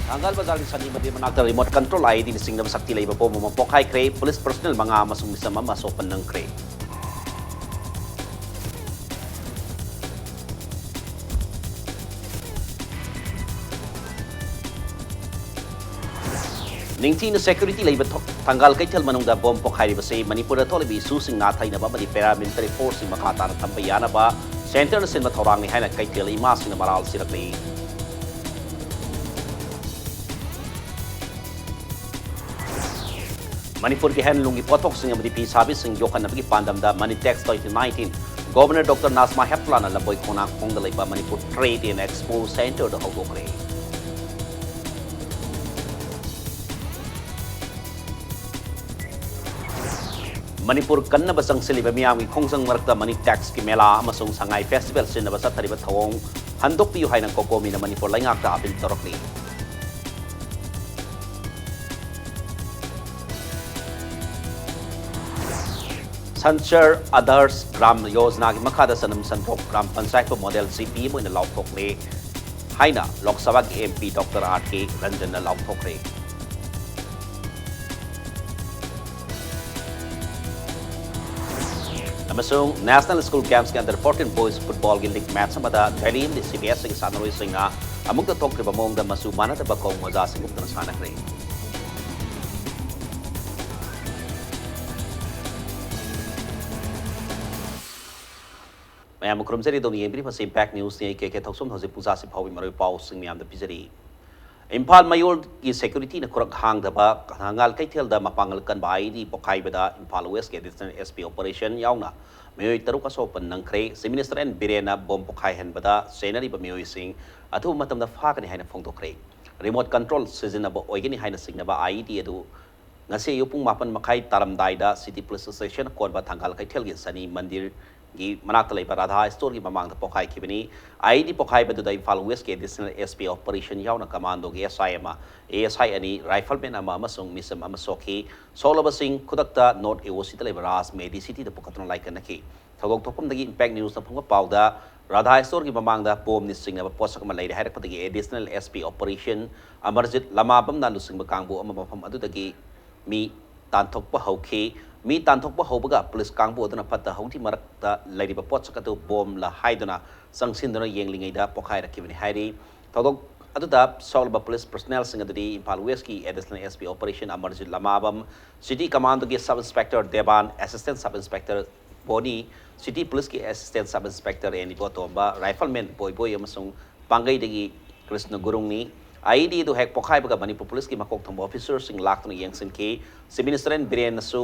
Anggal bazar di sani madi manakta remote control ay di sing nam sakti lay bom mo pokai kre police personnel mga masung misama masopan ng kre. Ningti na security lay tanggal kay tel manung da bom pokai di base Manipur to libi susing natay na ba madi paramilitary force makata na tampayana ba center na sin mathorang ni haina kay tel imas na maral sirakli. Manipur के हैंडलूंगी पोथोक सिंह मदीपी साबित सिंह योखन नबी पांडम दा Manitex 2019 governor doctor Najma Heptulla ना लबोई कोना खोंग लेबा Manipur trade and expo centre द हौदोकरे मणिपुर कन्न बसंग सिलिबा मियामी खोंजंग मरकता मनी टैक्स की मेला अमसुंग संगाई फेस्टिवल सिन बसा थरिबा थवोंग हंदोक पियु हाइना कोकोमी ना मणिपुर लाइंगाक दा अपील तरोकली संचर आदर्श ग्राम योजना की मखादा सनम संथोक ग्राम पंचायत मॉडल सीपी मोइन लाउथोकले हाइना लोकसभा के एमपी डॉक्टर आर.के. रंजन लाउथोकले नेशनल स्कूल गेम्स के अंदर 14 बॉयज फुटबॉल की लीग मैच दिल्ली में सीबीएस की सानरोई सिंह अमुक थोक्रिबा मोंग मसु मानदबा कौ मजा सिंह मुक्तन सानखरे मैम खुरमजरी दोनी एब्री फस इम्पैक्ट न्यूज ने के थौसम हजे पूजा से फावी मरोय पाउ सिंग म्याम द पिजरी इम्फाल मयोर की सिक्योरिटी न खुरक हांग दबा हांगाल कैथेल द मपांगल कन बाईदी पोखाई बदा इम्फाल वेस्ट के एडिशनल एसपी ऑपरेशन यावना मयोय तरुक असोपन नंखरे सी मिनिस्टर एन बिरेना बम पोखाई हन बदा सेनरी ब मयोय सिंग अथु मतम द फाकने हाइना फोंदोखरे रिमोट कंट्रोल सिजनब ओइगनी हाइना सिंगनबा आईडी अदु ngase yupung mapan makai taram daida city police station korba thangal kaithel gi sani mandir gi manak lei radha store gi mamang pokai kibini id pokai badu dai fal west ke additional sp operation yauna commando gi asi ani rifleman ama amasung misam amasoki solaba sing khudakta north eosi lei ras medi city da pokatron like kanaki thogok thopum dagi impact news na phunga pauda radha store gi mamang da bom ni sing na posak ma lei harak patagi additional sp operation amarjit lamabam na lusing bakangbu ama mafam adu dagi मी तानथोकपा हौखे मी तानथोकपा हौबगा police कांगबो अदना फत्ता हौथि मरकता लैरिबा पोचकतो बोम ला हाइदना संगसिनदना येंगलिङैदा पोखाइ रखिबनि हाइरि थौदोक अदुदा सौलबा पुलिस पर्सनल सिंग अदुदि इम्फाल वेस्ट की additional SP operation Amarjit Lamabam city commando के sub inspector Dewan assistant sub inspector Boni city police की असिस्टेंट सब इंस्पेक्टर एनी बोतोबा राइफलमैन बोय अमसुंग पांगैदगी कृष्ण गुरुंगनी आईडी तो हेक पोखाई बगा मणिपुर पुलिस की मकोक थम ऑफिसर सिंग लाक्तन यंगसिन की सी मिनिस्टर एन बिरेन नसु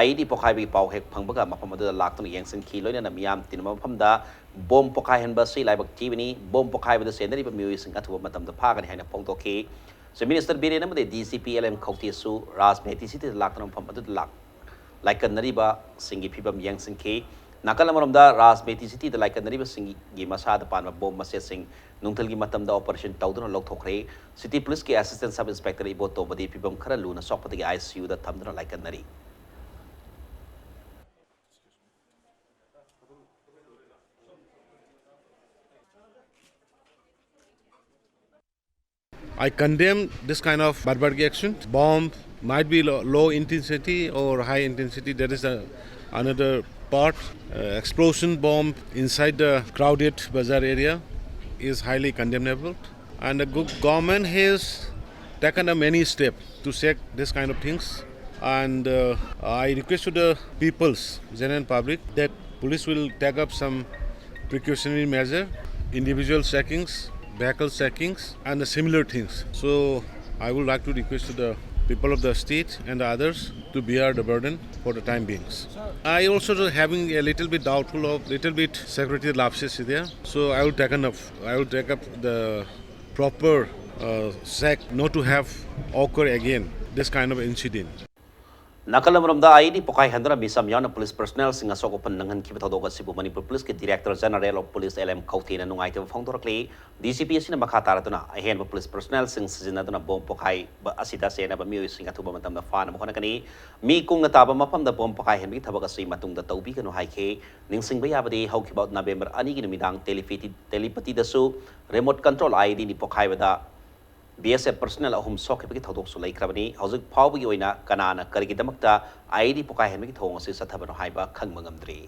आईडी पोखाई बगी पाव हेक फंगबगा मफम अदुदा लाक्तन यंगसिन की लोइना न मियाम तिन मफमदा बोम पोखाई हनबा सि लाइबक टीबनी बोम पोखाई बदा सेनरी ब म्यूई सिंग अथुबा मतम द फागन हैना फोंगतोकी सी मिनिस्टर बिरेन मदे डीसीपी एलएम खौती सु राज मेथी सिटी लाक्तन मफम अदुदा लाइकन नरीबा सिंगी फिबम यंगसिन की नाकल अमरमदा राज मेथी सिटी द लाइकन नरीबा सिंगी मसाद पान बोम मसे सिंग नुंगथल की मतम द ऑपरेशन तौदुना लौथोखरे सिटी पुलिस के असिस्टेंट सब इंस्पेक्टर इबो तोबदी फिबम खरा लूना सोपदगी आईसीयू द थमदुना लाइकन नरी I condemn this kind of barbaric action. Bomb might be low intensity or high intensity. That is another part. Explosion bomb inside the crowded bazaar area is highly condemnable. And the government has taken many steps to check this kind of things. And I request to the people's general public that police will take up some precautionary measure, individual checkings, vehicle checkings and the similar things. So I would like to request to the people of the state and the others to bear the burden for the time being. I also having a little bit doubtful of little bit security lapses there. So I will take up the proper check not to have occur again this kind of incident. नकलमरमदा IED पोखाई हंदरा मिसम याना police personnel सिंग असोक ओपन नंगन की बथोदोग सिबु मणिपुर पुलिस के director general of police LM खौथेना नुंगाइते फोंदोरकले डीसीपी असिना मखा तारतुना अहेन पुलिस पर्सनल सिंग सिजनदुना बोम पोखाई असिदा सेना ब मियो सिंग अथुबा मतम द फान मखनकनी मी कुंग ताबा मफम द बोम पोखाई हेनबी थबक असि मतुंग द तौबी कनो हाइखे निंगसिंग याबदे हौखिबा नवेंबर 2 की निमिदांग टेलीपैथी दसु रिमोट कंट्रोल आईडी नि पोखाई बदा BSF personnel ahum sokibagi thodok su laikrabani hojik phawbagi oina kanana karigidamakta ID pokai henbagi thong ase sathabano haiba khangma ngamdri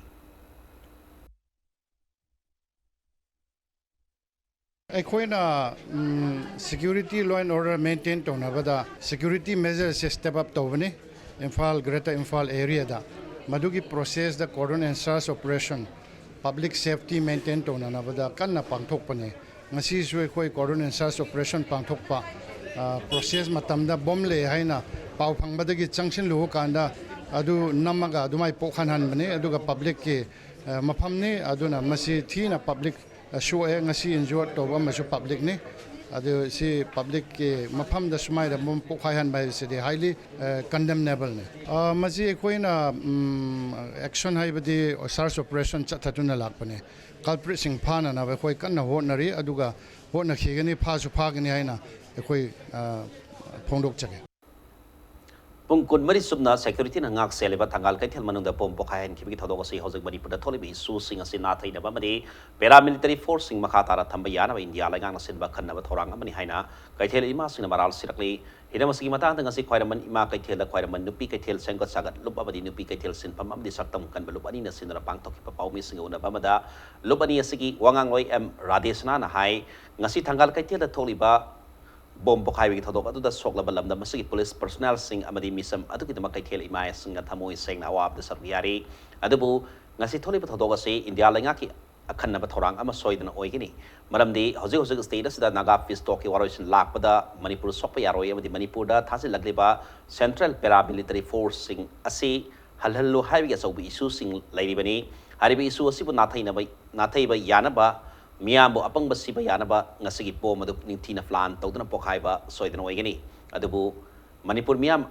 ꯑꯩꯈꯣꯏꯅ security law and order maintain ꯇꯧꯅꯕꯗ security measures step up ꯇꯧꯕꯅꯤ Imphal greater Imphal area ꯃꯗꯨꯒꯤ process ꯗ cordon and search operation public safety maintain ꯇꯧꯅꯅꯕꯗ ꯀꯟꯅ ꯄꯥꯡꯊꯣꯛꯄꯅꯤ ꯉꯁꯤꯁꯨ ꯑꯩꯈꯣꯏ cordon and search operation ꯄꯥꯡꯊꯣꯛꯄ process ꯃꯇꯝꯗ bomb ꯂꯩ ꯍꯥꯏꯅ ꯄꯥꯎ ꯐꯪꯕꯗꯒꯤ ꯆꯪꯁꯤꯟꯂꯨꯕ ꯀꯥꯟꯗ ꯑꯗꯨ ꯅꯝꯃꯒ ꯑꯗꯨꯃꯥꯏ ꯄꯣꯛꯍꯟꯍꯟꯕꯅꯤ ꯑꯗꯨꯒ publicꯀꯤ ꯃꯐꯝꯅꯤ ꯑꯗꯨꯅ ꯃꯁꯤ ꯊꯤꯅ public show ngasi enjoy to ba masu public ni adu si public ke mafam da sumai da mum pokhayan bai se highly condemnable ni maji koina action hai badi search operation chathatuna lakpane culprit sing phana na ba khoi kan na honari aduga hona khigani pha su pha gani haina khoi phongdok chake Pung kun mari subna security na ngak seleba thangal kai thel manung da pom pokhayan khibigi thodok ase hojik mani pura tholibi isu sing ase na thaina ba mani paramilitary force sing makha tara thamba yana ba India la ngang sin ba khanna ba thorang amani haina kai thel ima sing maral sirakli hidam sing mata tang ase khwairaman ima kai thel la khwairaman nupi kai thel senggot sagat lup abadi nupi kai thel sin pam amdi saktam kan ba lup ani na sin ra pang thok pa paumi sing una ba mada lup ani asigi wangang loi m radesna na hai ngasi thangal kai thel da tholiba bom pokai wi thodok adu da sokla balam da masigi police personnel sing amadi misam adu ki dama kai thel imai sing ga thamoi seng na wab da sarbiari adu ngasi tholi ba thodok ase India lenga ki akhan na ba thorang ama soidana oigini maramdi hoji state da naga fish talk ki waroisin lak pada Manipur sokpa yaroi amadi Manipur da thasi lagliba central paramilitary force sing ase halhallo haiwi ga sobi issue sing lairibani haribi issue asibu nathai ba yana ba Miambo apang basiba yanaba ngasigi po madu ningtina flan tawdana pokhaiba soidana oigani adubu Manipur miam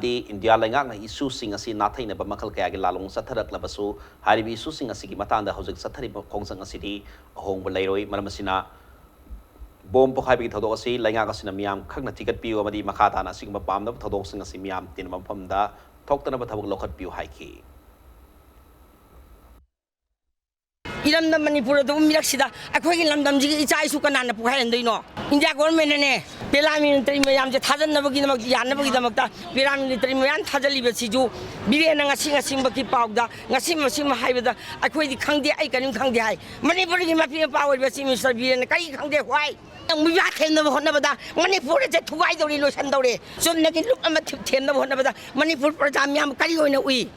di India lenga nga issue sing asi nathai na ba makal kaya gi lalong satharak labasu haribi issue sing asi gi matanda hojik sathari khongsang asi di ahong balairoi maramasina bom pokhaibi thodok asi lenga ga sina miam khakna tikat piu amadi makhata na sigma pamda thodok sing asi miam tin maphamda thoktana ba thabuk lokhat piu haiki Ilam Manipur do miraksida akhoi lamdam ji icha isu kana na puhain doino India government ne paramilitary mayam je thajan nabagi namak yan nabagi damakta paramilitary mayam thajali be siju birena ngasing baki pawda ngasim haibada akhoi di khangde ai kanim khangde hai Manipur gi mapi pawer be si Mr. Birena kai khangde hwai ang muya khem na honna bada Manipur je thugai dori lo san dore sun na ki lup ama them na honna bada Manipur prajam yam kari hoina ui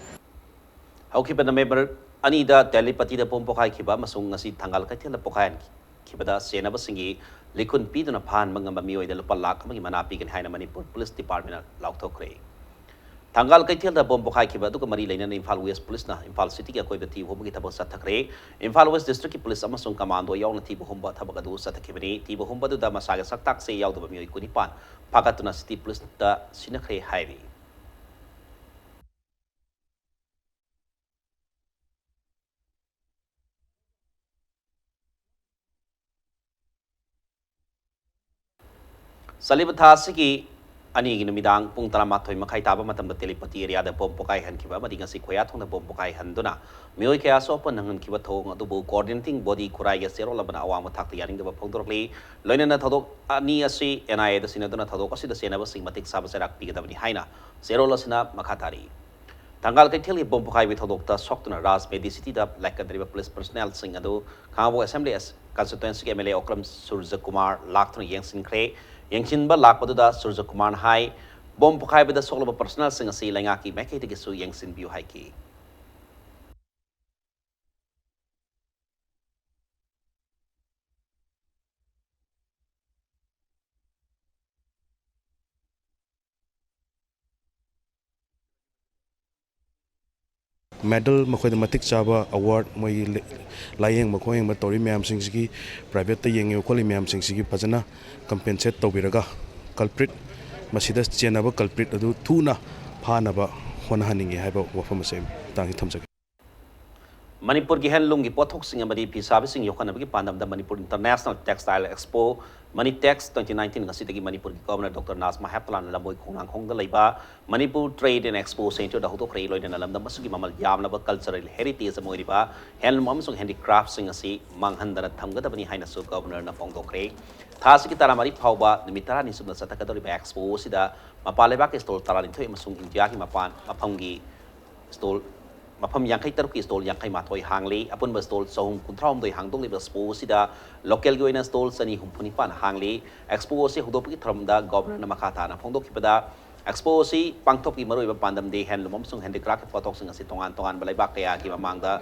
hauki bana member Anida telepati da pom pokai khiba masung ngasi thangal kai thela pokayan khibada senaba singi likun piduna phan mangamba mioi da lupa lak amagi manapi kan haina Manipur police department laukthokre thangal kai thela pom pokai khiba du ka mari leina Imphal West police na Imphal city ki akoi bati hobagi tabak sathakre Imphal West district ki police amasung commando yauna ti bomba thabak adu sathakibani ti bomba du da masaga saktak se yaudaba mioi kunipan pakatuna city police da sinakre hairi Salibata sigi ani gi numidang pung taramathoi makhai taba matam da telepati area da bom pokai han kiba madinga si khoya thong da bom pokai han duna mioi kya so pon nangan kiba thong adu bu coordinating body kurai ga zero labana awang thak ta yaring da phongdorli loina na thodok ani asi NIA da sinaduna thodok asi da senaba sing matik sab serak pi ga da ni haina zero lasina makhatari tangal kai theli bom pokai bi thodok ta soktuna ras medi city da like kadriba police personnel sing adu khabo assembly constituency MLA Okram Surja Kumar lakthun yang sing kre Yangshin ba lakpaduda Surja Kumar hai bom pokai bida soklo ba personal sing asi lenga ki mekai de su Yangshin view hai ki medal makhoi da matik chaba award moi layeng makhoi ma tori myam sing sigi private ta yeng kholi myam sing sigi phajana compensate tobiraga culprit masida chenaba culprit adu thuna phana ba hona haningi haiba wafam sem tangi thamjage Manipur की handloom की पोथोक्सिंग अमदी फिसाबिसिंग योखनबगी पांदमदा Manipur international textile expo Manitex 2019 ngasi Manipur की governor doctor Najma हैप्तलान लमोई खोंगांग खोंगदा लेबा Manipur trade and expo centre दा होतो ख्रेई लोइना लमदा मसुगी ममल यामनबा कल्चरल हेरिटेज मोइरिबा हैंडलूम अमसुंग हैंडीक्राफ्ट सिंग असि मांगहंदना थमगदबनी हाइना सु गवर्नर ना फोंदोख्रे थासी की तारामारी फावबा निमितारा निसुबना सतकदोरिबा एक्सपो सिदा मपालेबा के स्टोर तारानिथोय अमसुंग इंडिया की मपान मफंगी स्टोर मफम यांखै तरुक की स्टॉल यांखै माथोय हांगली अपुनब स्टॉल चहुम कुंथ्राम दोय हांगदोंग लिबा एक्सपो सिदा लोकल गोइना स्टॉल सनी हुंफुनिपान हांगली एक्सपो से हुदोपकी थरमदा गवर्नर मखा ताना फोंदोखिबदा एक्सपो से पांगथोक की मरोइबा पांदम दे हैंडलूम अमसुंग हैंडीक्राफ्ट फोटोक सिंग असि तोंगान तोंगान बलाइबा कया की ममांगदा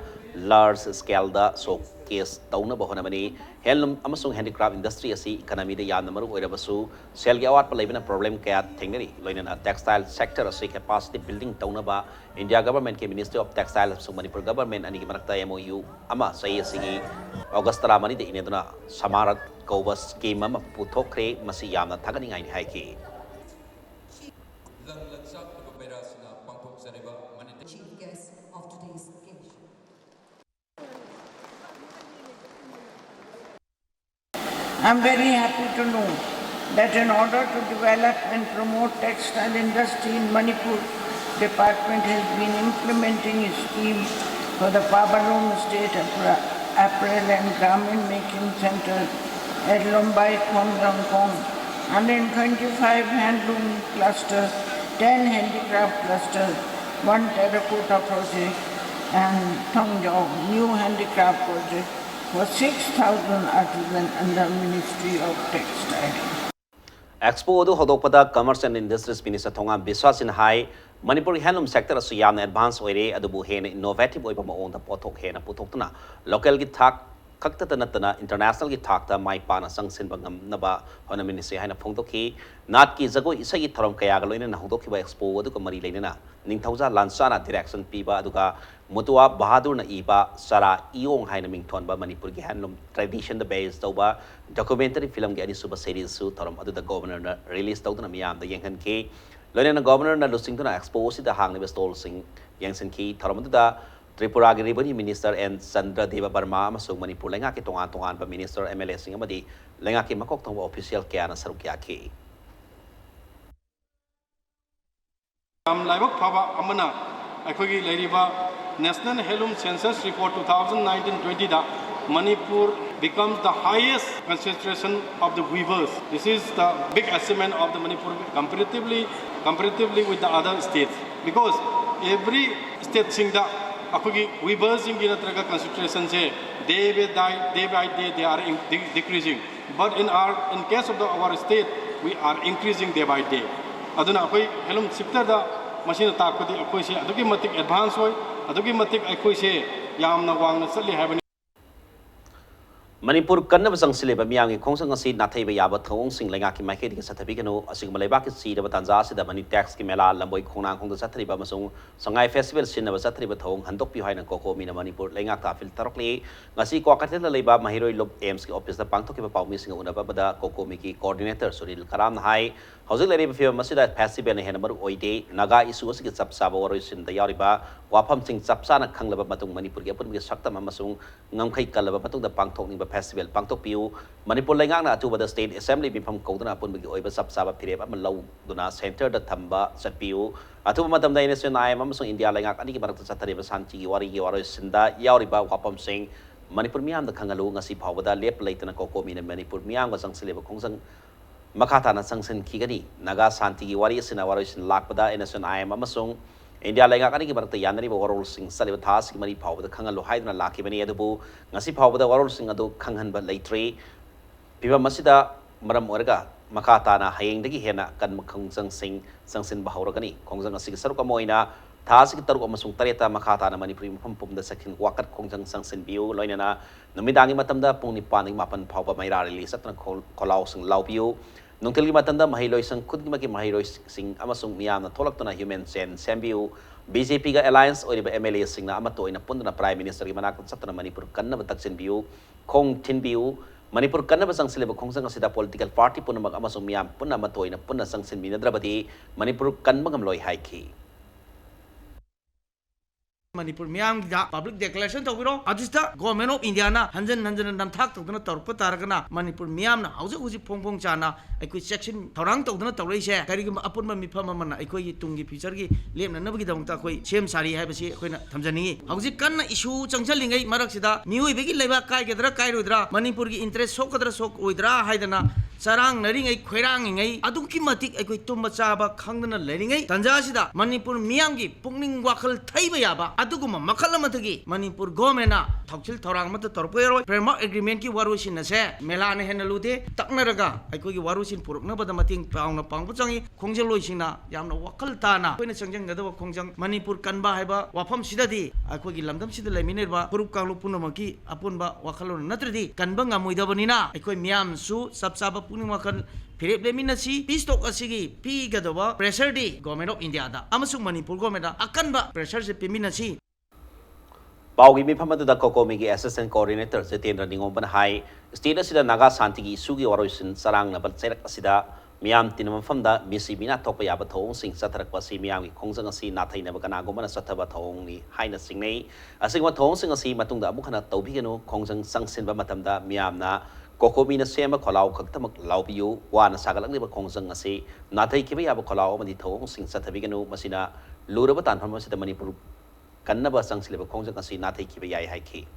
लार्ज स्केल दा सो केस तौना बहनमनी हैंडलूम अमसुंग हैंडीक्राफ्ट इंडस्ट्री असि इकोनॉमी दे यान मरु ओइरबसु सेल की अवाट पलाइबना प्रॉब्लम कया थेंगरी लोइना टेक्सटाइल सेक्टर असि कैपेसिटी बिल्डिंग तौनाबा इंडिया गवर्नमेंट के मिनिस्ट्री ऑफ टेक्सटाइल अमसुंग मणिपुर गवर्नमेंट अनि की मरक्ता एमओयू अमा सही असि ऑगस्ट तरामनी दे इनेदुना समारत कौबा स्कीम अमा पुथोखरे मसि यामना थागनिंगाइ हाइकी Chief guest of today's occasion. I'm very happy to know that in order to develop and promote textile industry in Manipur, department has been implementing a scheme for the Pabaloon State Apparel and Garment Making Center at Lombai, Khongrang, Kong. 125 handloom clusters, 10 handicraft clusters, 1 terracotta project, and Thongjau new handicraft project for 6,000 artisans under Ministry of Textile. Expo अदु होदोपदा commerce and industries minister Thongam विश्वासिन हाई Manipur handloom sector असु याम advance ओइरे अदुबु हेन innovative ओइबा मओंदा पोथोक हेन पुथोक्तुना local की थाक खक्तत नतना इंटरनेशनल की थाकता माई पाना संगसिनबा ngमनबा होना मिनिस्ट्री हाइना फोंदोखि नाट की जगो इसगी थरम कया गा लोइना होदोखिबा एक्सपो अदुका मरी लेना निंगथौजा लांसाना डायरेक्शन पीबा अदुगा मुतुआ बहादुर ना इबा सरा इयोंग हाइना मिंगथोनबा मणिपुर की हैंडलूम ट्रेडिशन द बेस तौबा डॉक्यूमेंटरी फिल्म के अनिसुबा सीरीज सु थरम अदुदा गवर्नर ना रिलीज तौदना मियाम द यंगहन के लोइना गवर्नर ना लुसिंगतुना एक्सपो सिदा हांगनेबा स्टॉल सिंग यंगसन की थरम अदुदा त्रिपुरा की रेवेन्यू मिनिस्टर एन चंद्र देव वर्मा मणिपुर लेंगा के तोंगान तोंगान मिनिस्टर एमएलए सिंह लेंगा के मकोक थोंबा ऑफिशियल क्या सरुक याखी लाइबक फाबा अमना अखोगी लेरिबा नेशनल हैंडलूम सेंसस रिपोर्ट 2019-20 दा Manipur becomes the highest concentration of the weavers. This is the big achievement of the Manipur comparatively with the other states, because every state singda akogi weavers in ginatraga concentration se day by day they are decreasing, but in case of our state we are increasing day by day. Aduna akoi helum sector da machine takodi akoi se adugi matik advance hoy adugi matik akoi se yamna wangna chali habani Manipur कन्नब संगसिलेब मियांगी खोंसंग असि नाथैब याब थौंग सिंग लेंगा की माइके दिग सथबिगनो असिगम लेबा की सीरब तंजा सिदा money tax की मेला लंबोई खोना खोंग सथरिबा मसुंग संगाई फेस्टिवल सिनब सथरिबा थौंग हंदोक पि हाइना कोको मिना मणिपुर लेंगा ताफिल तरकले ngasi कोकाटेल लेबा महिरोई लोब एम्स की ऑफिस दा पांगथोकिबा पाउमी सिंग उनबा बदा कोको मी की कोऑर्डिनेटर सुनील कराम हाई हौजिक लेरिबा फिल्म मसिदा फेस्टिवल हेन मरु ओइदे नागा इशू असि चपसाबा वरोई सिन दा यारिबा वाफम सिंग चपसाना खंगलबा मतुंग मणिपुर की अपन की सक्तम अमसुंग ngमखै कलबा मतुंग दा पांगथोकनिबा फेस्टिवल पांगथोकपियु मणिपुर लेंगांगना अतुबदा स्टेट असेंबली मिफम कौदना अपुनबगी ओइबा चपसाबा फिरेब अम लौदुना सेंटर दा थंबा चटपियु अतुब मतमदा नेशनल आईएम अमसुंग इंडिया लेंगाक अनिकी मरक्ता चथरिबा शांति की वारी सिंदा यारिबा वाफम सिंग मणिपुर मियाम दा खंगलु ngasi phawada lep leitana koko mina manipur miyam ga sangsileba khongsang makata na sangsin khigani naga santi gi wari sina wari sin lakpada nation I am amasung India lenga kani ki barakta yanari ba warol sing saliba thas ki mari phawada khangalu haidna lakhi bani adubu ngasi phawada warol sing adu khanghan ba leitre piba masida maram orga makata na hayeng dagi hena kan khongsang sing sangsin ba hawragani khongsang asig saruka moina थास की तरुक अमसुंग तरेता मखाता न मणिपुरी मफम पुम the सखिन वाकत खोंजंग संगसिन बिउ लोइना नमिदांगी मतमदा पुंग निपान मापन फावबा मैरा रिली सतन खोलाव सिंग लाउबिउ नुंगतिल की मतमदा महिलोइ संग खुद की महिलोइ सिंग अमसुंग मियाम थोलक्तना ह्यूमन चेन सेम्बिउ बीजेपी का अलायंस ओरिबा एमएलए सिंग ना अमतोइना पुंदना प्राइम मिनिस्टर की मनाक सतन मणिपुर कन्नब तक्सिन बिउ खोंग थिनबिउ मणिपुर कन्नब संगसिलेब खोंजंग असिदा पॉलिटिकल पार्टी पुनमक अमसुंग मियाम पुन्ना मतोइना पुन्ना संगसिन मिनद्रबदी मणिपुर कन्बगम लोइ हाइखी Manipur Miam da public declaration tawiro adista government of India na hanjan nam thak tawdana tawrpa taragana Manipur Miam na hauja uji phong chana aikoi section thorang tawdana tawrei se kari apunma mifam amana aikoi tungi future gi lemna nabagi dawta koi sem sari haibasi koina thamjani hauji kanna issue changchalingai marak sida mioi begi leiba kai gedra kai rodra Manipur gi interest sok kadra sok oidra haidana sarang naringai khoirang ngai aduki matik aikoi tumba chaba khangdana leringai tanja sida Manipur Miam gi pungning wakhal thaiba yaba aduguma makhala matagi Manipur government na thokchil thorang mat torpoero framework agreement ki warusin na se mela ne henalude taknaraga aikoi gi warusin purukna bada mating paungna pangbu changi khongjal loisingna yamna wakhal tana koina changjang gadaba khongjang Manipur kanba haiba wafam sidadi aikoi gi lamdam sida leminerba purup kanglu punamaki apunba wakhalon natradi kanba ngamoidabanina aikoi miam su sabsaba puning wakal Philip Leminasi, peace talk asigi, P Gadova, pressure di government of India da, amasung Manipur government da, akan ba pressure se piminasi. Paugi mi phamadu da Kokomi gi assistant coordinator se tendra ningom ban hai, state asida naga santi gi sugi waroisin sarang na bal serak asida, miam tinam famda misi bina topa yaba thong sing satarak pasi miam gi khongjang asi na thaina ba kana gomana sathaba thong ni haina singnei, asingwa thong sing asi matungda amukhana tawbigenu khongjang sangsin ba matamda miam na Kokomi na sema kolau kaktamak laubiyo wana sagalak ni ba khongjang ase nathai kiba yaba kolau madi thong sing sathabigenu masina luraba tanpham masida Manipur kannaba sangsileba khongjang ase nathai kiba yai haiki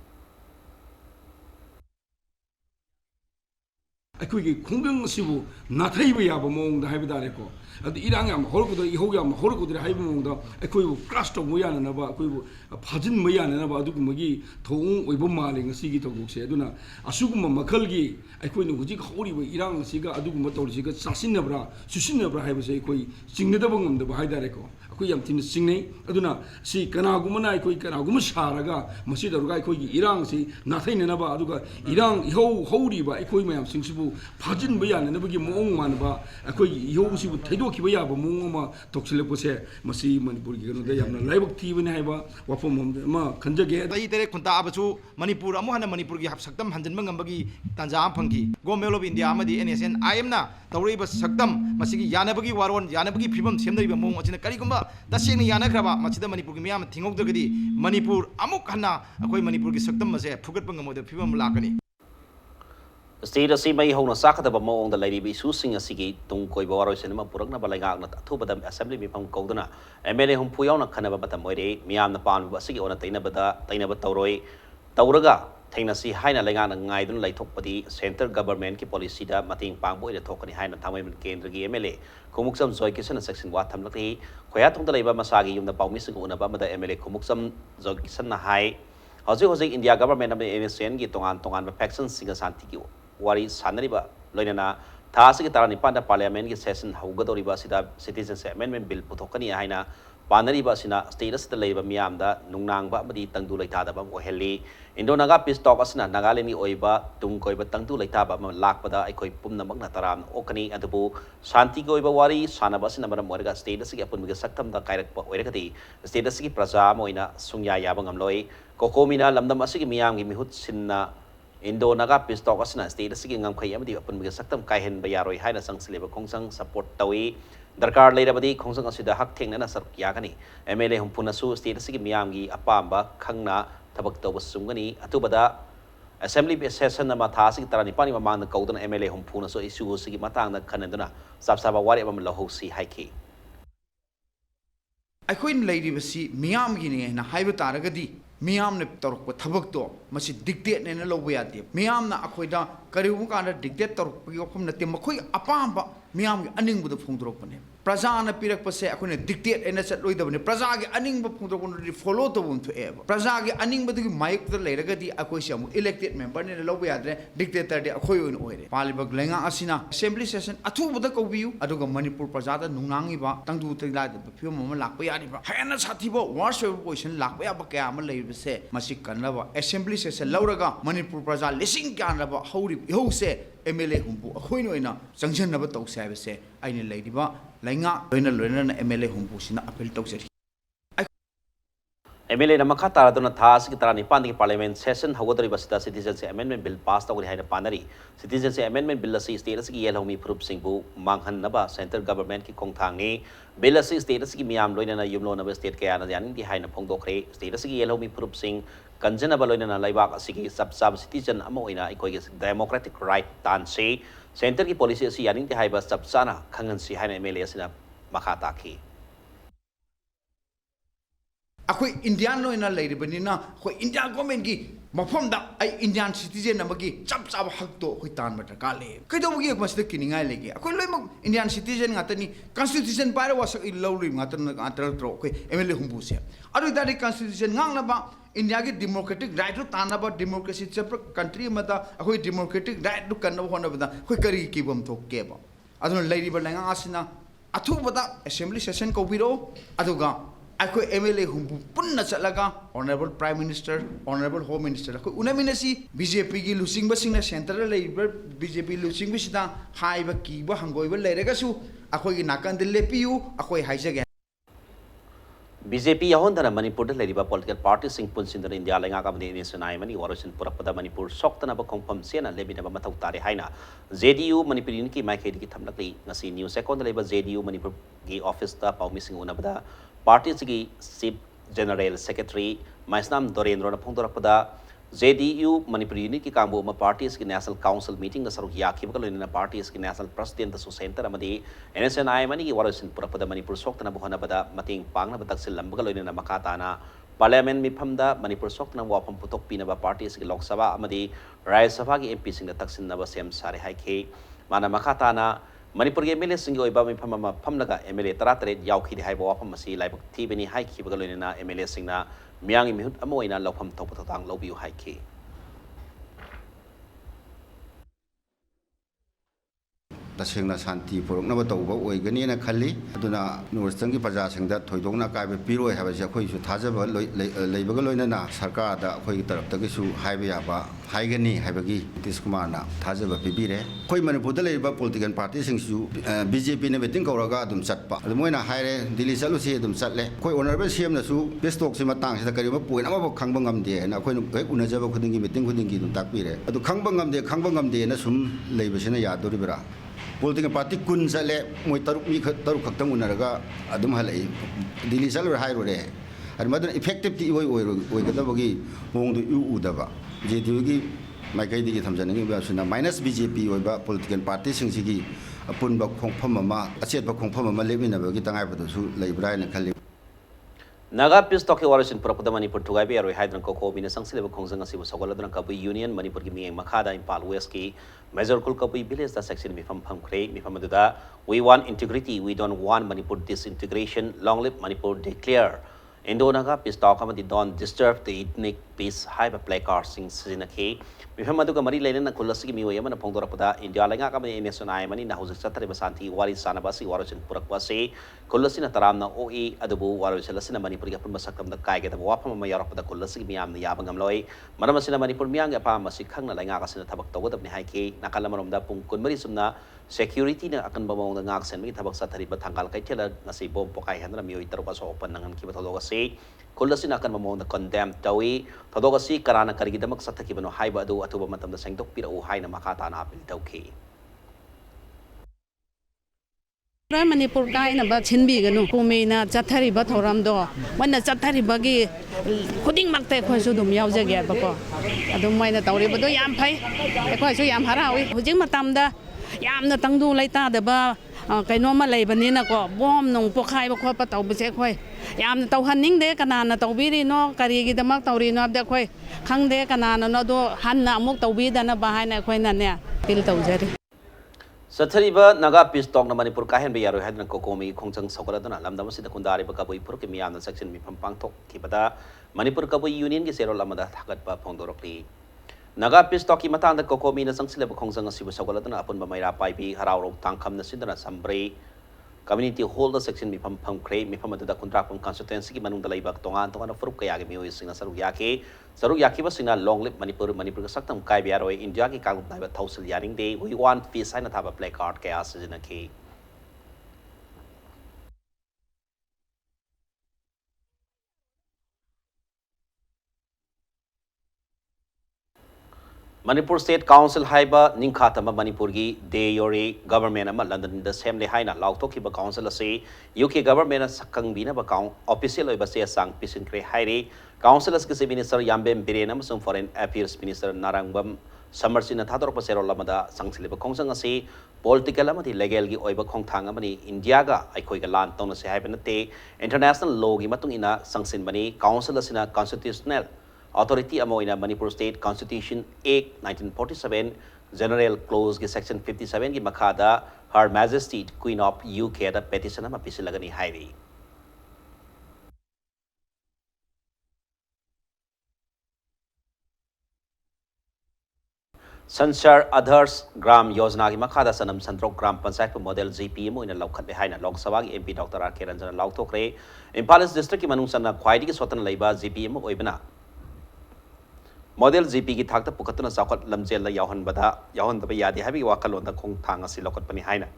ꯑꯩꯈꯣꯏꯒꯤ ꯈꯣꯡꯖꯪ ꯑꯁꯤꯕꯨ ꯅꯥꯊꯩꯕ ꯌꯥꯕ ꯃꯑꯣꯡꯗ ꯍꯥꯏꯕ ꯇꯥꯔꯦꯀꯣ ꯑꯗꯨ ꯏꯔꯥꯡ ꯌꯥꯝ ꯍꯧꯔꯛꯄꯗ ꯏꯍꯧ ꯌꯥꯝ ꯍꯧꯔꯛꯄꯗ ꯍꯥꯏꯕ ꯃꯑꯣꯡꯗ ꯑꯩꯈꯣꯏꯕꯨ ꯀ꯭ꯔꯥꯁ ꯇꯧꯕ ꯌꯥꯅꯅꯕ ꯑꯩꯈꯣꯏꯕу ꯐꯥꯖꯤꯟꯕ ꯌꯥꯅꯅꯕ ꯑꯗꯨꯒꯨꯝꯕꯒꯤ ꯊꯧꯑꯣꯡ ꯑꯣꯏꯕ ꯃꯥꯜꯂꯦ ꯉꯁꯤꯒꯤ ꯊꯧꯗꯣꯛꯁꯦ ꯑꯗꯨꯅ ꯑꯁꯤꯒꯨꯝꯕ ꯃꯈꯜꯒꯤ ꯑꯩꯈꯣꯏꯅ ꯍꯧꯖꯤꯛ ꯍꯧꯔꯤꯕ ꯏꯔꯥꯡ ꯑꯁꯤꯒ ꯑꯗꯨꯒꯨꯝꯕ ꯇꯧꯔꯤꯁꯤꯒ ꯆꯥꯁꯤꯟꯅꯕ꯭ꯔꯥ ꯆꯨꯁꯤꯟꯅꯕ꯭ꯔꯥ ꯍꯥꯏꯕꯁꯦ ꯑꯩꯈꯣꯏ ꯆꯤꯡꯅꯗꯕ ꯉꯝꯗꯕ ꯍꯥꯏꯇꯥꯔꯦꯀꯣ ꯑꯩꯈꯣꯏ ꯌꯥꯝ ꯊꯤꯅ ꯆꯤꯡꯅꯩ ꯑꯗꯨꯅ ꯁꯤ ꯀꯅꯥꯒꯨꯝꯕꯅ ꯑꯩꯈꯣꯏ ꯀꯅꯥꯒꯨꯝꯕ ꯁꯥꯔꯒ ꯃꯁꯤ ꯇꯧꯔꯒ ꯑꯩꯈꯣꯏꯒꯤ ꯏꯔꯥꯡꯁꯤ ꯅꯥꯊꯩꯅꯅꯕ ꯑꯗꯨꯒ ꯏꯔꯥꯡ ꯏꯍꯧ ꯍꯧꯔꯤꯕ ꯑꯩꯈꯣꯏ ꯃꯌꯥꯝꯁꯤꯡꯁꯤꯕꯨ ꯐꯥꯖꯤꯟꯕ ꯌꯥꯅꯅꯕꯒꯤ ꯃꯑꯣꯡ ꯃꯥꯟꯅꯕ ꯑꯩꯈꯣꯏꯒꯤ ꯏꯍꯧꯁꯤꯕꯨ ꯊꯩꯗꯣꯛꯈꯤꯕ ꯌꯥꯕ ꯃꯑꯣꯡ ꯑꯃ ꯇꯧꯁꯤꯜꯂꯛꯄꯁꯦ ꯃꯁꯤ ꯃꯅꯤꯄꯨꯔꯒꯤ ꯀꯩꯅꯣꯗ ꯌꯥꯝꯅ ꯂꯥꯏꯕꯛ ꯊꯤꯕꯅꯤ ꯍꯥꯏꯕ ꯋꯥꯐꯝ ꯑꯃ ꯈꯟꯖꯒꯦ ꯆꯍꯤ 3 ꯈꯨꯟꯇꯥꯕꯁꯨ ꯃꯅꯤꯄꯨꯔ ꯑꯃꯨꯛ ꯍꯟꯅ ꯃꯅꯤꯄꯨꯔꯒꯤ ꯁꯛꯇꯝ ꯍꯟꯖꯤꯟꯕ ꯉꯝꯕꯒꯤ ꯇꯥꯟꯖꯥ ꯑꯃ ꯐꯪꯈꯤ ꯒꯣꯚꯔꯟꯃꯦꯟꯠ ꯑꯣꯐ ꯏꯟꯗꯤꯌꯥ ꯑꯃꯗꯤ NSN IMꯅ ꯇꯧꯔꯛꯏꯕ ꯁꯛꯇꯝ ꯃꯁꯤꯒꯤ ꯌꯥꯅꯕꯒꯤ ꯋꯥꯔꯣꯜ ꯌꯥꯅꯕꯒꯤ ꯐꯤꯕꯝ ꯁꯦꯝꯅꯔꯤꯕ ꯃꯑꯣꯡ ꯑꯁꯤꯅ ꯀꯔꯤꯒꯨꯝꯕ ꯇꯁꯦꯡꯅ ꯌꯥꯅꯈ꯭ꯔꯕ ꯃꯁꯤꯗ ꯃꯅꯤꯄꯨꯔꯒꯤ ꯃꯤꯌꯥꯝꯅ ꯊꯤꯡꯍꯧꯗ꯭ꯔꯒꯗꯤ ꯃꯅꯤꯄꯨꯔ ꯑꯃꯨꯛ ꯍꯟꯅ ꯑꯩꯈꯣꯏ ꯃꯅꯤꯄꯨꯔꯒꯤ ꯁꯛꯇꯝ ꯑꯁꯦ ꯐꯨꯒꯠꯄ ꯉꯝꯃꯣꯏꯗꯕ ꯐꯤꯕꯝ ꯑꯃ ꯂꯥꯛꯀꯅꯤ State asi mai hona sakadaba maong da lairi bi su sing asigi tung koi ba waroi senema purakna ba laigak na thubada assembly mi phang kaudana MLA hum puyaw na khanaba batam moire miyam na pan ba asigi ona taina ba tauroi tauraga thaina si haina laigak na ngai dun laithokpadi center government ki policy da mating pangbo ida thokani haina thamai min kendra gi MLA khumuksam joy kisan section wa thamlakhi khoya thong da leiba masagi yumda pawmi sing una ba mada MLA khumuksam joy kisan na hai hojik India government am NSN gi tongan faction singa santi ki wari sanariba loinana thasi ki tarani panda parliament ki session haugadoriba sida citizens amendment bill puthokani haina panariba sina status ta leiba miyamda nungnangba amadi tangdu leitha da bam oheli indonaga peace talk asna nagaleni oiba tungkoiba tangdu leitha ba lakpada aikoi pumnamak na taram okani adubu shanti ko oiba wari sanaba sina maram morga status ki apun miga saktam da kairak pa oirakati status ki praja moina sungya yabangam loi kokomina lamdam asigi miyam gi mihut sinna Indo naga peace talk asna state asigi ngam khai amadi apun miga saktam kai hen ba yaroi haina sangsileba khongsang support tawi darkar leirabadi khongsang asida hak thengna na sark yakani MLA humpuna su state asigi miyam gi apamba khangna thabak tawba sumgani atubada assembly session nama thasigi tarani pani mamang na kaudana MLA humpuna so issue asigi matang na khanaduna sabsaba wari amam lahosi haiki ꯑꯩꯈꯣꯏꯅ ꯂꯩꯔꯤꯕꯁꯤ ꯃꯤꯌꯥꯝꯒꯤꯅꯦꯅ ꯍꯥꯏꯕ ꯇꯥꯔꯒꯗꯤ ꯃꯤꯌꯥꯝꯅ ꯇꯧꯔꯛꯄ ꯊꯕꯛꯇꯣ ꯃꯁꯤ ꯗꯤꯛꯇꯦꯠꯅꯦꯅ ꯂꯧꯕ ꯌꯥꯗꯦ ꯃꯤꯌꯥꯝꯅ ꯑꯩꯈꯣꯏꯗ ꯀꯔꯤꯒꯨꯝꯕ ꯀꯥꯟꯗ ꯗꯤꯛꯇꯦꯠ ꯇꯧꯔꯛꯄꯒꯤ ꯋꯥꯐꯝ ꯅꯠꯇꯦ ꯃꯈꯣꯏ ꯑꯄꯥꯝꯕ ꯃꯤꯌꯥꯝꯒꯤ ꯑꯅꯤꯡꯕꯗ ꯐꯣꯡꯗꯣꯔꯛꯄꯅꯦ ꯄ꯭ꯔꯖꯥꯅ ꯄꯤꯔꯛꯄꯁꯦ ꯑꯩꯈꯣꯏꯅ ꯗꯤꯛꯇꯦꯠ ꯑꯩꯅ ꯆꯠꯂꯣꯏꯗꯕꯅꯤ ꯄ꯭ꯔꯖꯥꯒꯤ ꯑꯅꯤꯡꯕ ꯐꯣꯡꯗꯣꯔꯛꯄꯗꯨꯗꯤ ꯐꯣꯂꯣ ꯇꯧꯕ ꯑꯃ ꯊꯣꯛꯑꯦꯕ ꯄ꯭ꯔꯖꯥꯒꯤ ꯑꯅꯤꯡꯕꯗꯨꯒꯤ ꯃꯥꯌꯣꯛꯇ ꯂꯩꯔꯒꯗꯤ ꯑꯩꯈꯣꯏꯁꯦ ꯑꯃꯨꯛ ꯏꯂꯦꯛꯇꯦꯠ ꯃꯦꯝꯕꯔꯅꯦꯅ ꯂꯧꯕ ꯌꯥꯗ꯭ꯔꯦ ꯗꯤꯛꯇꯦꯇꯔꯗꯤ ꯑꯩꯈꯣꯏ ꯑꯣꯏꯅ ꯑꯣꯏꯔꯦ ꯄꯥꯜꯂꯤꯕ ꯂꯩꯉꯥꯛ ꯑꯁꯤꯅ ꯑꯦꯁꯦꯝꯕ꯭ꯂꯤ ꯁꯦꯁꯟ ꯑꯊꯨꯕꯗ ꯀꯧꯕꯤꯌꯨ ꯑꯗꯨꯒ ꯃꯅꯤꯄꯨꯔ ꯄ꯭ꯔꯖꯥꯗ ꯅꯨꯡꯅꯥꯡꯉꯤꯕ ꯇꯪꯗꯨ ꯇꯩꯂꯥꯏꯗꯕ ꯐꯤꯕꯝ ꯑꯃ ꯂꯥꯛꯄ ꯌꯥꯔꯤꯕ ꯍꯦꯟꯅ ꯁꯥꯊꯤꯕ ꯋꯥꯔꯁ ꯑꯣꯏꯕ ꯄꯣꯖꯤꯁꯟ ꯂꯥꯛꯄ ꯌꯥꯕ ꯀꯌꯥ ꯑꯃ ꯂꯩꯔꯤꯕꯁꯦ ꯃꯁꯤ ꯀꯟꯅꯕ ꯑꯦꯁꯦꯝꯕ꯭ꯂꯤ ꯁꯦꯁꯟ ꯂꯧꯔꯒ ꯃꯅꯤꯄꯨꯔ ꯄ꯭ꯔꯖꯥ ꯂꯤꯁꯤꯡ ꯀꯌꯥꯅꯕ ꯍꯧꯔꯤꯕ ꯏꯍꯧꯁꯦ MLA humpu ꯑꯩꯈꯣꯏꯅ ꯑꯣꯏꯅ ꯆꯪꯖꯟꯅꯕ ꯇꯧꯁꯦ ꯍꯥꯏꯕꯁꯦ ꯑꯩꯅ ꯂꯩꯔꯤꯕ ꯂꯩꯉꯥꯛ ꯂꯣꯏꯅꯅ MLA humpu ꯁꯤꯅ ꯑꯄꯤꯜ ꯇꯧꯖꯔꯤ MLA Namaka Taradona Tas, Gitarani Pandi Parliament session, however, Citizenship Amendment Bill passed over behind a panari. Citizenship Amendment Bill status Yellow Prup Singbu, Manghan Naba, Central Government Ki Kongtangi, Bill status Miam Loina Yumlo State Kayan behind a Pongokre, status Yellow Prup Sing, Kanjana Baloina Laibak Siki, sub citizen Amoina, Equus democratic right tan say, Central policy Yanin the Hiba Subsana, Kangan Si Hana MLA Sina Makataki. अखोई Indian लो इना लेरी बनीना अखोई Indian government की मफम दा आई Indian citizen नमगी चप चप हक तो अखोई तान बटर काले कइदो बगी मसद किनिंगाय लेगे अखोई लोय इंडियन सिटीजन गातनी कॉन्स्टिट्यूशन पारे वासक इ लौरी गातन गातर त्रो अखोई एमएलए हुंबुसे अरु दारी कॉन्स्टिट्यूशन गांगनबा इंडिया की डेमोक्रेटिक राइट तानबा डेमोक्रेसी चप कंट्री मदा अखोई डेमोक्रेटिक राइट दु कन्नब होनबदा अखोई करी किबम थोकेबा अदुन लेरी बलंगा आसिना अथुबदा असेंबली सेशन कोबिरो अदुगा अखोई एमएलए हुंबु पुन्ना चलगा honourable prime minister honourable home minister अखोई उनमिनसी बीजेपी की लुसिंग बसिंगना सेंटर लेबर बीजेपी लुसिंग बिसिदा हाइबा कीबा हंगोइबा लेरगासु अखोई की नाकन दिल लेपियु अखोई हाइजगे BJP Yahondana Manipur Ladiba political party sing Punsin in India Langa Kamani Naimani Warison Purapada Manipur Soktana Kompam Sena Lebina Matari Haina ZDU Manipurinki Makedi Tamlaki Nasi New Second Labor ZDU Manipur office the Pau missing Unabada Party Chief General Secretary Maisnam Dorendra Pondorapada ZDU Manipur Unity Kambu parties in National Council meeting the Sarukia Kibakal in the parties in National President the Center Amadi NSNI Mani Warison Purapada Manipur Soktana Buhanabada Mating Pangna Bataxil Lambagalo in the Makatana Parliament Mipamda Manipur Soktana Wapam Putok Pinaba parties in Lok Sabha Amadi Rai Savagi MPs in the Taxin Nava Sem Sari Haike Mana Makatana Manipur MLA Singo Ibami Pamama Pamnaga MLA Taratare Yauki Haibo Pamasi like Tibini Haiki Bagalina MLA Singna Miang Mihut Amoina Lopam Topatang Lobu Haiki. तसेंना शांति पुरकनब तौब ओइगनीना खल्ली अदुना नोर्संगी प्रजासिंग दा थोइदोंना काबे पिरोय हाबसे अखोइसु थाजब लेबग लोइना सरकार दा अखोइ तरफतगिसु highway याबा हाइगनी हाइबगी Nitish Kumar ना थाजब पिबिरे अखोइ मणिपुरदा लेबा political party सिंगसु BJP ने meeting कौरगा अदुम चटपा अदु Moina हाइरे Delhi चलुसी अदुम चटले अखोइ ऑनरेबल सीएम नसु पेस्टॉक से मतंग से करिबा पॉइंट अमा खंगबा ngamde ना अखोइ हेक उनजब खुदिंगी मीटिंग खुदिंगी दुम ताकपिरे अदु खंगबा ngamde ना सुम लेबसिना यादोरिबरा Political party kun sale moi taruk mi taruk khaktam unaraga adum halai Delhi sal hai rore ar madan effective ti oi gadabagi mongdu u udaba JDU gi maikai digi thamjani ba suna minus BJP oi ba political party singsigi apun ba khongpham ma achet ba khongpham ma lebina ba gi tangai ba su leibrai na khali Naga Pistoki Warison Purapada Manipur to Gabi or Hydran Coco in a Sansilva Kongsan Sivasogaladran Kabu Union, Manipur Gimi Makada in Palweski, Major Kulkabu Billis, the section Mifam Pamkre, Mifamaduda. We want integrity, we don't want Manipur disintegration, long live Manipur declare. Indonaga Pistokama don't disturb the ethnic peace, hyper placard sings Sinake. Mifamaduka Mari Lena Kulasi Miwayam and Pondorapada, India Langa in SNI Mani, Nahusa Satari Basanti, Wari Sanabasi, Warison Purakwase, Kulasina Taramna, OE, Adabu, Warasalasina Manipur Masakam, the Kai, the Wapam Mayarapa, the Kulasi Miam, the Yabangam Loy, Maramasina Manipur Miang, Apama, Sikanga, Langas in the Tabak of Nihake, Nakalaman da Punkunmarisumna, security na akan bamong the Nax and Tabak Satari Batangal Kaitela, Nasibo, Pokai, and Ramio was open and Kibatogasi, Kulasina akan bamong the condemned Tawi, Tadogasi, Karana Karidamak Satakibano, Haibadu, Atubamantam, the Saint Pira, Haina Makata, and Apil Tauki. Manipur guy in about Chinbigano, Kumina, Zatari Batoramdo, when the Zatari buggy pudding Makte Kosudum Yauzag Bako. I don't mind the Tauri, but do Yampai, a question Yamhara, Hujimatamda, Yam the Tangu later, the bar, Kainoma Labanina, bomb, no Pokai, Copa Taubisekwe. Yam the Tauhaning de Canana, Taubiri, no, Karigi the Maktaurino of the Quay, Kang de Canana, no do Hanna Moktawi than a behind a Quainania, Piltozeri. Satariba Naga Pistok Manipur Kahan Bayaro had Kokomi, Kongsang Sokoladana, Lamdamasi, the Kundari Bakabu, Purkimian, the section Mipam Pangtok, Kibada, Manipur Kabu Union, Gisero Lamada, Takat Pondorokli. Naga Pistoki Matan, the Kokomi, the Sansilab Kongsang Sivasokoladana, upon Bamaira Paibi, Harao, Tankam, the Sidana, Sambre, Community Holder section Mipam Pamkre, Mipamata, the contract from constituency, Manunda Labak Tongan, Tongan of Furukayami, is in a Saruyaki. Saruyaki was in a long lip Manipur Saktam Kaibiaro, Indiaki Kagu Tausil Yaring Day. We want peace and have a placard chaos in a key. Manipur State Council haiba ningkhatama Manipur gi Deyore government ama London the same le haina lautokhiba council ase UK government sakangbina ba count official oiba se sang pisin kre haire councilors ke minister Yambem Biren amasung foreign affairs minister Narangbam Samarsina thadorpa serol lamada sangsiliba khongsang ase political amati legal gi oiba khongthang amani India ga aikoi ga lan tona se haiba nate international law gi matung ina sangsin bani council asina constitutional authority amoina Manipur State Constitution Act 1947 General Clause ki Section 57 ki makhada Her Majesty Queen of UK da petition ama pisilagani hairi. Sansar Others Gram Yojana ki makhada sanam santrok gram panchayat model GP mo ina laukhat le haina Lok Sabha ki MP Dr. R.K. Ranjan lauthokre Impal district ki manung sanna khwaidi ki swatan leiba GP mo oibana Model GP ki thakta pukatuna sakot lamjel la yahan da yadi habi wakalon da khong thang asi lokot pani haina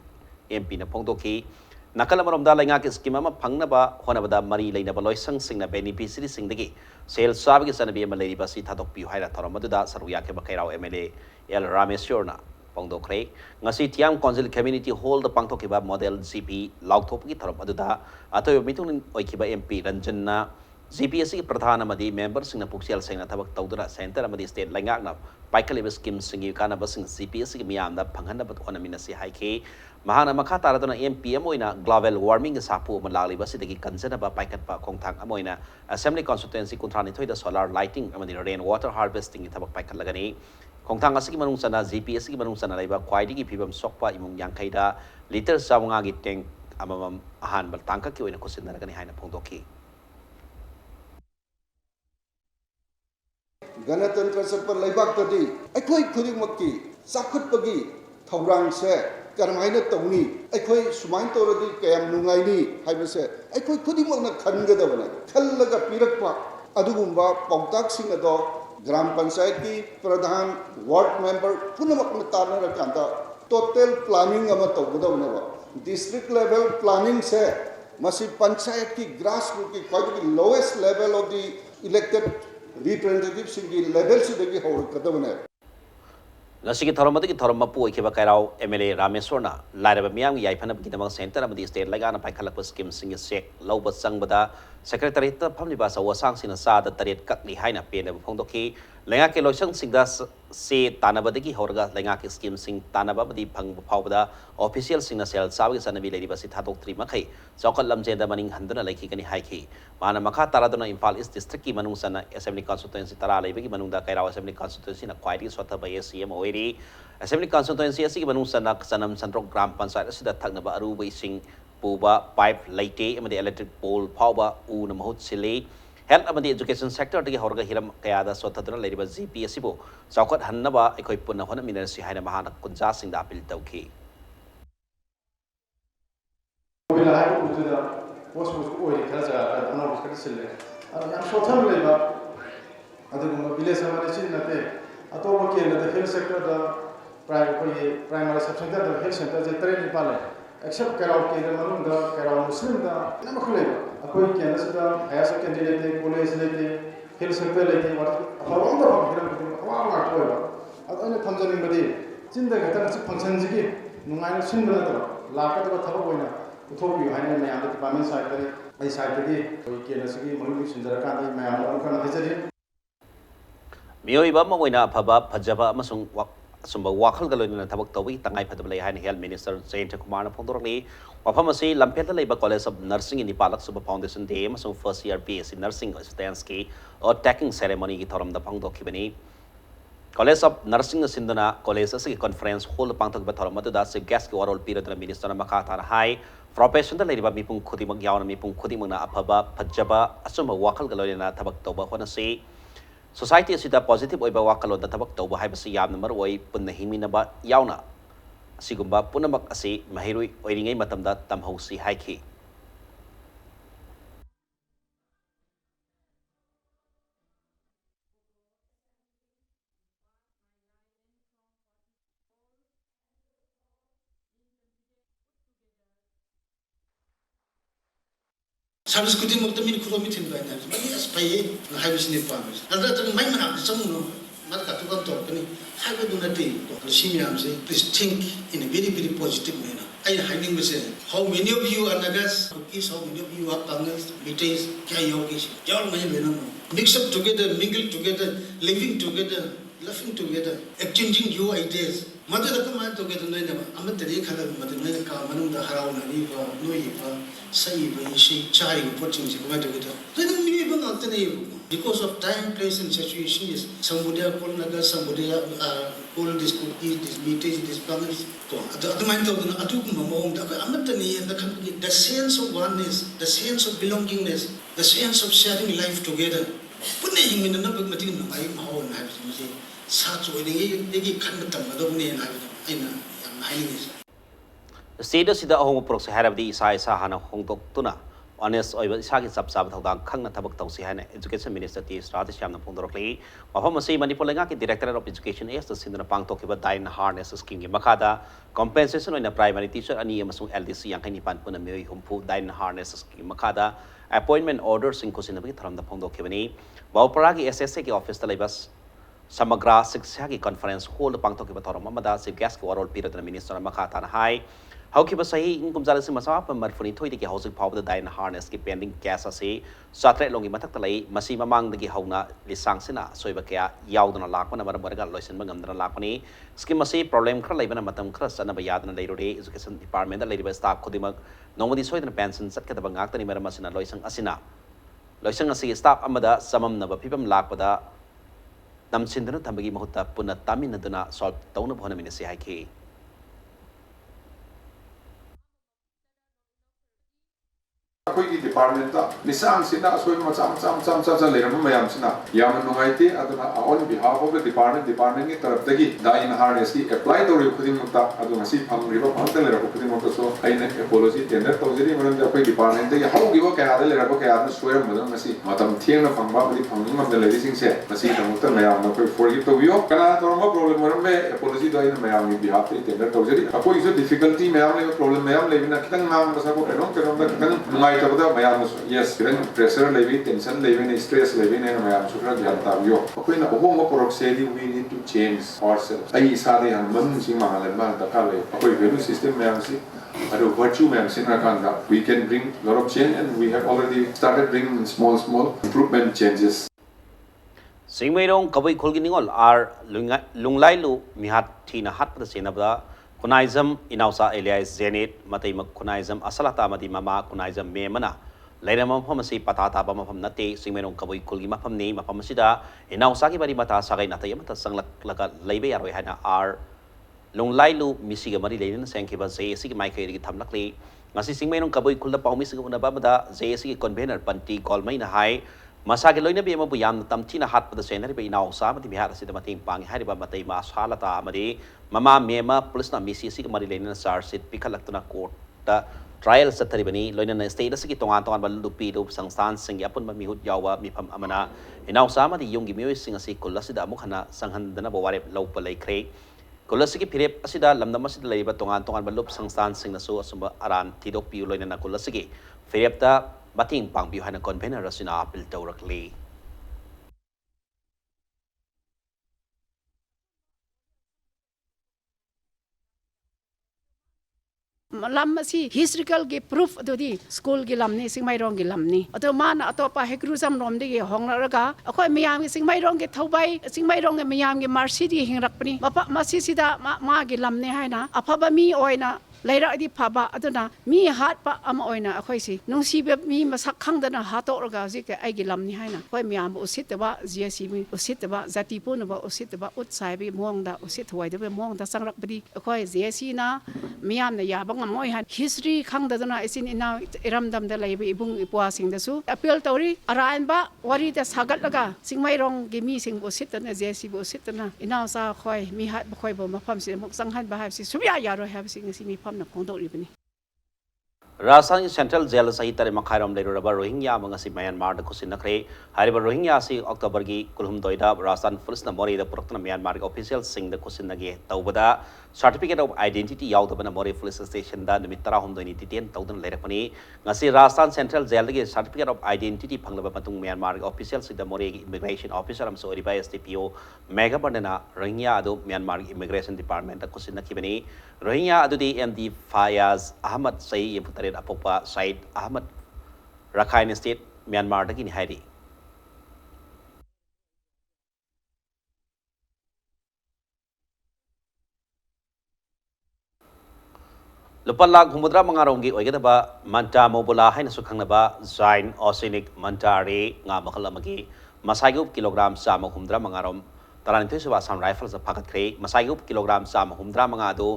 MP na phongdo ki nakal amarom da lainga ki scheme ama phangna ba hona bada mari leina ba loisang sing na beneficiary sing dagi sel sab ki sanabi ama lei ba si thadok pi haira thoram da saruya ke ba kairao MLA El Rameshwar na phongdo kre ngasi tiam council community hall da pangthok ki ba model GP lauthop ki thoram da atoy mitung oikiba MP Ranjan na GPSC Pradhan amadi members sing na puksial sing na thabak tawdura center amadi state langak na paikaliba scheme sing yu kana basing GPSC miyam da phanghan ba khona minasi haike mahana makha taraduna MPM oina global warming sapu malali basidagi kanjana ba paikat pa khongthang amoina assembly constituency kuntrani thoida solar lighting amadi rain water harvesting thabak paikat lagani khongthang asigi manung sana GPSC manung sana laiba kwaidi gi phibam sokpa imung yangkhaida liter sawanga gi tank amamam ahan bal tangka ki oina kusinna gani haina phongdoki गणतंत्र सपर लेबाक्तदी अखोई खुदिमक्की चाखुटपगी थौरांग से करमाइना तौनी अखोई सुमाइन तौरदी कयम नुंगाइनी हाइबसे अखोई खुदिमकना खनगदबने खल्लगा पिरकपा अदुगुंबा पौताकसिंग अदो ग्राम पंचायत की प्रधान ward member पुनमकना तारनरकांदा total planning अमा तौगदबनेबा district level planning से मसी पंचायत की ग्रास रूट की quietly lowest level of the elected representatives की लेवल से देखिए हो कदमने Nasi thoramati ki thorampu ikiba kairao MLA Rameshwar na lairaba miyam gi yaifana ki damang center amadi state lagana paikhalak pa scheme sing sek lauba sangbada secretary ta phamli ba sa wasang sina sa da taret kakli haina pena phongdoki lenga ke loisang singda se tanabadi ki horga lenga ke scheme sing tanaba badi phang phawda official sing na sel sabi sanabi ledi ba si thatok tri makhai chokal lamje da maning handuna laiki kani haiki mana makha taraduna Impal East district ki manung sana assembly constituency tara leibe ki manung da kairao assembly constituency na kwaidi swatha ba SCM oiri assembly constituency asi ki manung sana sanam santrok gram panchayat asida thakna ba aru bai sing puba pipe laite amadi electric pole phawba u na mahut sile health amadi education sector tagi horga hiram kaya da swataduna leiba GPSC bo chawkat hannaba ekoi punna hona minersi haina mahana kunja sing da appeal tawki post oil khaja anor kadi sille yam sotham leiba aduguma village amari chin nate atoba ke na health sector da primary sub center da health center je train pale except karao ke da manung da karao muslim da nama khule akoi ke na sada higher secondary le college le health sector le what awang da hiram wa ma toiba adana thamjani badi chinda gata na function ji ki nungai na sinda da laka da thaba boina uthobi haina me am department side kare ai side ki koi ke na sigi manung sinjara ka dai me am kan hajari miyoi ba magoina phaba phajaba amasung sumba wakhal galoi na thabak tawi tangai phadab lei haina health minister Jayant Kumar na phongdorli wafam ase lampeta leiba college of nursing in Palak Suba Foundation day amasung first year BSc nursing students ki attacking ceremony ki thoram da phangdokhibani College of Nursing Sindana College as conference hall pangthok ba thoram da se guest ki oral period na minister na makata na high professional leiba mipung khudimak yauna mipung khudimak na aphaba phajaba asumba wakhal galoi na thabak toba hona se society asida positive oiba wakalon da thabak toba haibasi yamna maroi punna himinaba yauna asigumba punamak ase mahirui oiringai matamda tamhausi haiki Sabes kuti mo tamin ko mi tin ba na. Bani as paye na haibis ni pa. Adra tang mai mana sang no. man ka tukan to kani haga duna ti senior say please think in a very positive manner. I hiding with how many of you are nagas cookies, how many of you are pangas, meetings, kya yogis, y'all may mix up together, mingle together, living together, laughing together, exchanging new ideas. Mother the command together, I'm not the color, but the America, Manunda Harana, Noiva, Saiba, she, Chai, watching the together. They don't even not the name. Because of time, place, and situation, is somebody are called Naga, somebody are called this cookies, this meetings, this pangas. The mind of the Atukuma, the sense of oneness, the sense of belongingness, the sense of sharing life together. Put him in the number of material, my own lives. Such way they can't come with the state of the home proxy had of the Isai Sahana Hong Tuna. Honest oil Isaki Subsab Kanga Tabak Tausihan, Education Minister T. Stratisham Pondorclay, Mahomasi Manipulangaki, Director of Education, is the Sindra Pang talk about Dine Harness King Makada, compensation in a primary teacher, and Yamasu LDC and Kanipan Punami, Humpu, Dine Harness King Makada, appointment orders in Kusinabit from the Pondo Kivani, Bauparagi SSA office Talibas. Samagra Sixagi conference hold the Pangtok Mamada, Gas Warol period the Minister of Makatan High. How keep us saying income Zalisimasa, and Marfuni Toy housing power the Dine Harness keep pending gas as a Satre Longi Matakale, Masima Mang the Gihona, Lisangsina, Soibaka, Yaudana Lakman, Marabarga, Loisan Magandra Lakoni, Skimasi, problem Kralavan, Matam Crust, and Abayad and later day education department, the lady by staff Kodimak, nobody saw the pensions at Katabangak and Maramasina Loisang Asina. Loisang Asi staff Amada, Samam Nava Pipam Lakpada. Namsindana Tambagi Mahota Puna Taminaduna Salt Town of Honaminasi Hike. ꯑꯩꯈꯣꯏꯒꯤ department ꯂꯤꯁꯥꯡꯁꯤꯅ ꯑꯁꯣꯏꯕ ꯃꯆꯥ ꯂꯩꯔꯝꯕ ꯃꯌꯥꯝꯁꯤꯅ ꯌꯥꯝꯅ ꯅꯨꯡꯉꯥꯏꯇꯦ ꯑꯗꯨꯅ ꯑꯣꯟ ꯕꯤꯍꯥꯐ of the ꯗꯤꯄꯥꯔꯠꯃꯦꯟꯒꯤ ꯇꯔꯐꯇꯒꯤ ꯗꯥꯏꯟ ꯍꯥꯔꯅꯦꯁꯀꯤ apply ꯇꯧꯔꯤꯕ ꯈꯨꯗꯤꯡꯃꯛꯇ ꯑꯗꯨ ꯉꯁꯤ ꯐꯪꯂꯤꯕ ꯐꯪꯇ ꯂꯩꯔꯛꯄ ꯈꯨꯗꯤꯡꯃꯛꯇꯁꯨ ꯑꯩꯅ ꯑꯦꯄꯣꯂꯣꯖꯤ ꯇꯦꯟꯗꯔ ꯇꯧꯖꯔꯤ ꯃꯔꯝꯗꯤ ꯑꯩꯈꯣꯏ ꯗꯤꯄꯥꯔꯠꯃꯦꯟꯇꯒꯤ ꯍꯧꯈꯤꯕ ꯀꯌꯥꯗ ꯂꯩꯔꯛꯄ ꯀꯌꯥꯗ ꯁꯣꯏꯔꯝꯕꯗꯨꯅ ꯉꯁꯤ ꯃꯇꯝ ꯊꯦꯡꯅ ꯐꯪꯕ ꯑꯃꯗꯤ ꯐꯪꯅꯤꯡꯉꯝꯗ ꯂꯩꯔꯤꯁꯤꯡꯁꯦ ꯃꯁꯤꯒꯤꯗꯃꯛꯇ ꯃꯌꯥꯝꯅ ꯑꯩꯈꯣꯏ ꯐꯣꯔꯒꯤꯞ ꯇꯧꯕꯤꯌꯣ ꯀꯅꯥꯅ ꯇꯧꯔꯝꯕ ꯄ꯭ꯔꯣꯕ꯭ꯂꯦꯝ ꯑꯣꯏꯔꯝꯕ ꯑꯦꯄꯣꯂꯣꯖꯤꯗꯣ ꯑꯩꯅ ꯃꯌꯥꯝꯒꯤ ꯕꯤꯍꯥꯐꯇꯒꯤ ꯇꯦꯟꯗꯔ ꯇꯧꯖꯔꯤ ꯑꯩꯈꯣꯏꯒꯤꯁꯨ ꯗꯤꯐꯤꯀꯜꯇꯤ ꯃꯌꯥꯝ ꯂꯩꯕ ꯄ꯭ꯔꯣꯕ꯭ꯂꯦꯝ ꯃꯌꯥꯝ ꯂꯩꯕꯅ ꯈꯤꯇꯪ ꯉꯥꯡꯕ ꯁꯛꯄ ꯀꯩꯅꯣꯝꯗ ꯈꯤꯇꯪ ꯅꯨꯡꯉꯥꯏꯇꯕꯗ ꯃꯌꯥꯝꯅꯁꯨ ꯌꯦꯁ खितंग प्रेशर लेवी टेंशन लेवी स्ट्रेस लेवी ने मैम सुखरा ज्ञान ताबियो अखोइना अहोंग पोरक्सेदी we need to change ourselves आई सादे हम मन सिंग मांगलन मा दका ले अखोइ वैल्यू सिस्टम मैम सी अदो वर्च्यू मैम सिंग रकांदा we can bring lot of change and we have already started bringing small improvement changes Singmairong Kabui Kulginingol are Lunglailu Mihat Tina Hat the Senabda Kunaizam Inausa Elias Zenit Matema Kunaizam Asalata Madi Mama Kunaizam Memana Later Mamasi Patata Bamam Nate Singmairong Kabui Kulgi Mapam name Mapamasida Inausaki Bari Mata Sagai Natayamata Sanglaka Labe Arwehana are Lunglailu Misiga Mari Lane Sankiba Zayasi Mike Tamlakli Masi Singmairong Kabui Kulda Paumisuna Babada Zayasi convener Panti Golmaina High Masaki Loina Bima Buyam Tamtina Hat for the Senate by now Sama the Mihara Sidamating Pang Hariba Matema Salata Amadi Mama Mema Plusna Missy Marilena Sar Sit Picalatuna Court trial sa Taribani Loina State Siki Tongan Balupido Sangstan Sing Yapun Mihut Yawa Mipam Amana Inaw Sama the Yungi Mewis Sing Asi Kulasida Mukana Sanghandana Baware Lopalay Cray Kulasiki Pirip Asida Lamdamasid Labor Tongan Balup Sangstan Sing Nasu Asumba Aran Tidok Pu Loina Kulasiki Firepta Bating Pang Buhana Convener Rasina Apil Taurakli lam si historical ge proof adodi school gi lamni singmairong gi lamni ato man atopa hekruism rom de ge hongraga akhoi miyam gi singmairong ge thaubai singmairong ge miyam gi marsi di hingrakpani mapa masi sida ma gi lamni haina afaba mi oina leira di phaba aduna mi hat pa am oina akhoi si nungsi be mi masak khangdana hatorga ji ke ai gi lamni haina khoi miyam usit ba gc mi usit ba zati pun ba usit ba utsai bi mongda usit thwai de be mongda sangrakpadi akhoi gc na miyam na ya bang moi han history khangdana isin ina iramdam da laibe ibung ipwa sing da su appeal tori aran ba wari da sagat laga singmairong gi mi sing usit na gc bu usit na ina sa khoi mi hat ba khoi bo mafam si mok sanghan ba ha si subya yaro ha si ngsi mi Rajasthan Central Jail Sahitare Makhairam Leraba Rohingya Mangasi Myanmar the Kusinakre, Hariba Rohingya si Octobergi Kulhum Doida, Rajasthan First Namori the Prokna Myanmar officials sing the Kusinagi Taubada, certificate of identity यादबना Moreh police station दा निमित 13 detain तौदन लेरपनी ngasi Rajasthan central jail के certificate of identity फंगलबा मतुंग Myanmar official सिदा Moreh immigration officer अमसो ओरिबा एसटीपीओ मेगा बंडना रोहिंग्या अदो म्यांमार इमिग्रेशन डिपार्टमेंट कुसिन नखिबनी रोहिंग्या अदुदी एमडी फायाज अहमद सई यफुतरे अपोपा Sayed Ahmed Rakhine state Myanmar दगिनी हाइरी लुपा लाख हुमुद्रा मंगारोंगी ओइगदबा मंटा मोबुला हाइन सुखंगनबा जाइन ओसिनिक मंटा रे nga मखल अमगी मसाइगुप किलोग्राम चाम हुमुद्रा मंगारोम तरानिथोय सुबा आसाम राइफल्स फागतख्रे मसाइगुप किलोग्राम चाम हुमुद्रा मंगा दो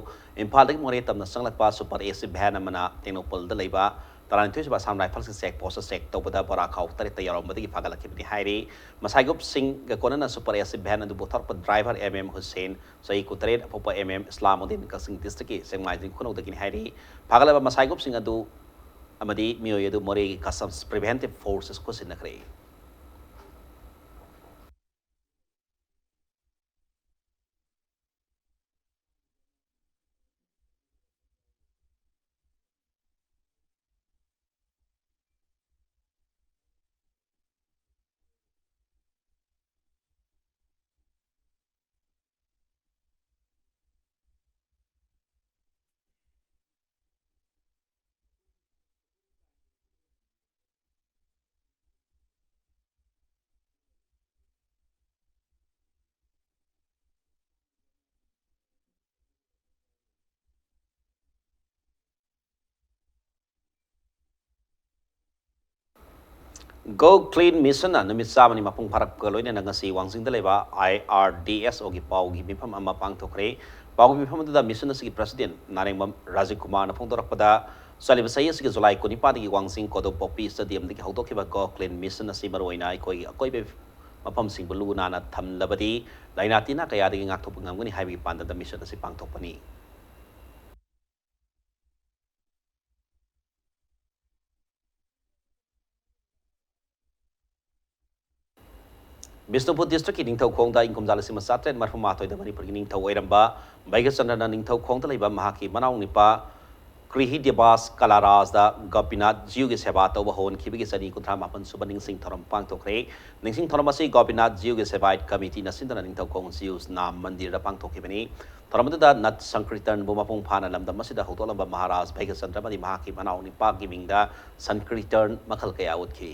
इम्फाल दग मोरे तमना संगलकपा सुपर एसी भैन अमना तेंगनोपल द लेबा तरानिथोय सुबा Assam rifles check post check तौबदा बोरा खाउ तरे तयारोमबदगी फागलखिबनि हाइरे मसाइगुप सिंह गकोनना सुपर एसी भैन अदु बोथरप ड्राइवर एमएम हुसैन सई कुतरे अपोपा एमएम इस्लामुद्दीन कसिंग डिस्ट्रिक्ट की सेंगमाइजिंग खुनौदगिनि हाइरे फागलबा मसाइगुप सिंह अदु अमदी मियोय अदु मोरे कस्टम्स प्रिवेंटिव फोर्सेस को सिनखरे Go Clean Mission numis samani mapung parak keloy na ngasi wangsing daleba IRDS ogi pau gi mifam ama pang thokre pau gi mifam da mission si president Narengmam Rajiv Kumar na phongdorak pada salib sai si July ko ni pa gi wangsing ko do popi stadium diki haudo ke ba Go Clean Mission si maroina koi be mapam sing bulu na na tham labadi laina tina kaya digi ngak thop ngam ni haibi panda da mission si pang thokpani Bisnupur district ki ningthau khongda ingkum jalasi masatren marhum atoi da manipur ki ningthau oiramba baigasandana ningthau khongda leiba mahaki manau nipa krihi debas kalaraz da gopinath jiu ge seba tawba hon khibigi sani kuthra mapan subaning sing thoram pang tokre ningsing thoram asi gopinath jiu ge seba committee na sindana ningthau khong jius nam mandir da pang thokibani thoram da nat sankritan bu mapung phana lamda masida hotolamba maharaj baigasandra madi mahaki manau nipa ki mingda sankritan makhal kaya utkhi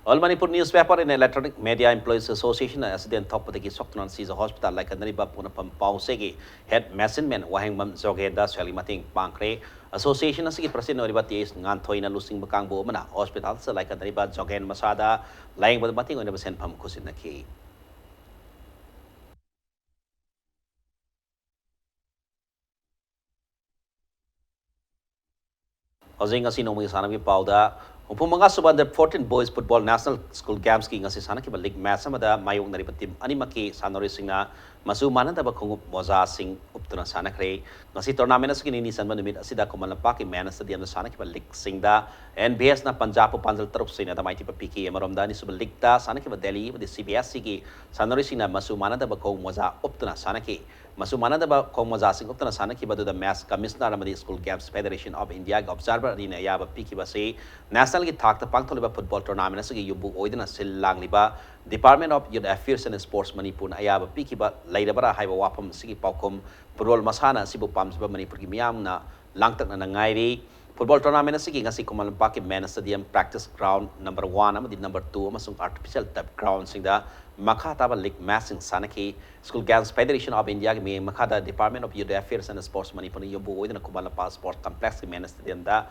All Manipur Newspaper and Electronic Media Employees Association accident top of the Soknan sees a hospital like a Nariba Punapam Pausegi head Messin Man Wahangam Zogenda Swellimating Pankre Association as President Oribatis Nantoina losing Bakang Bomana hospitals like a Nariba Zogan Masada lying with Mating on the Sen Pam Kusinaki. Ozing as Sinomi Sanami Pauda. Upumanga suban the 14 boys football national school games ki ngasi sana ki league match amada mayong nariba team animaki sanori singna masu mananda ba khongup moza sing uptuna sana kre ngasi tournament as ki ni sanba numit asida komal pa ki man stadium na sana ki league singda NBS na Punjab panjal taruf sina da maiti pa PK amarom da ni sub league ta sana ki Delhi ba CBSC ki sanori singna masu mananda ba khong moza uptuna sana ki masu mananda ba khong moza sing uptuna sana ki ba da match commissioner amadi school games federation of India ga observer ni na ya ba PK ba se national ki thak ta pangtholiba football tournament as ki yubu oidana sil langliba Department of Youth Affairs and Sports Manipur na ayaba pikiba laidabara haiba wapam sigi paukom football masana sibu pamsiba Manipur ki miyam na langtak na nangairi football tournament sigi ngasi kumalampa ki main stadium practice ground number 1 amadi number 2 amasung artificial turf ground singda makata ba league matching sanaki school games federation of India ki me makata Department of Youth Affairs and Sports Manipur ni yubu oidana kumalampa sports complex ki main stadium da